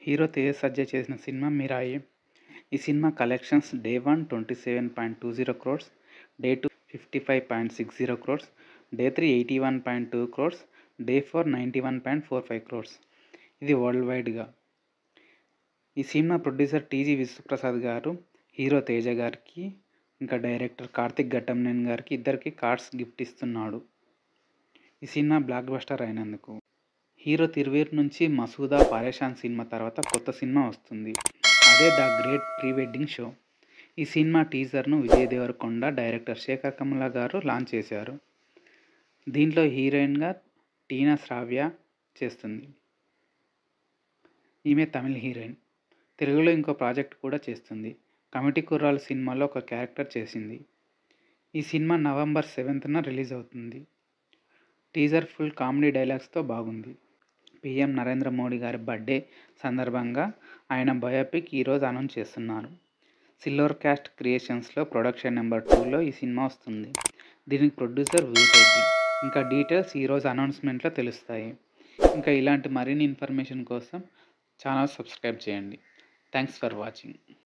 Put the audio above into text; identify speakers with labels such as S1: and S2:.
S1: Hero Teja సజ్జా చేసిన cinema 'Mirai'. ఈ cinema collections day 1 27.20 crores, day 2 55.60 crores, day 3 81.2 crores, day 4 91.45 crores. ఇది world వైడ్గా. ఈ సినిమా ప్రొడ్యూసర్ టీజీ విశ్వప్రసాద్ గారు హీరో తేజ గారికి ఇంకా డైరెక్టర్ కార్తిక్ ఘట్టమనేని గారికి ఇద్దరికి కార్డ్స్ గిఫ్ట్ ఇస్తున్నాడు ఈ సినిమా బ్లాక్ బస్టర్ అయినందుకు. హీరో తిరువీర్ నుంచి మసూదా పరేషాన్ సినిమా తర్వాత కొత్త సినిమా వస్తుంది. అదే the great pre wedding show. ఈ సినిమా టీజర్ను విజయ్ దేవరకొండ, డైరెక్టర్ శేఖర్ కమ్ముల గారు లాంచ్ చేశారు. దీంట్లో హీరోయిన్గా టీనా శ్రావ్య చేస్తుంది. ఈమె తమిళ హీరోయిన్. తెలుగులో ఇంకో ప్రాజెక్ట్ కూడా చేస్తుంది. కమిటీ కుర్రాళ్ళు సినిమాలో ఒక క్యారెక్టర్ చేసింది. ఈ సినిమా నవంబర్ 7న రిలీజ్ అవుతుంది. టీజర్ ఫుల్ కామెడీ డైలాగ్స్తో బాగుంది. పీఎం నరేంద్ర మోడీ గారి బర్త్డే సందర్భంగా ఆయన బయోపిక్ ఈరోజు అనౌన్స్ చేస్తున్నారు. సిల్వర్ క్యాస్ట్ క్రియేషన్స్లో ప్రొడక్షన్ నెంబర్ 2లో ఈ సినిమా వస్తుంది. దీనికి ప్రొడ్యూసర్ వీరెడ్డి. ఇంకా డీటెయిల్స్ ఈరోజు అనౌన్స్మెంట్లో తెలుస్తాయి. ఇంకా ఇలాంటి మరిన్ని ఇన్ఫర్మేషన్ కోసం ఛానల్ సబ్స్క్రైబ్ చేయండి. Thanks for watching.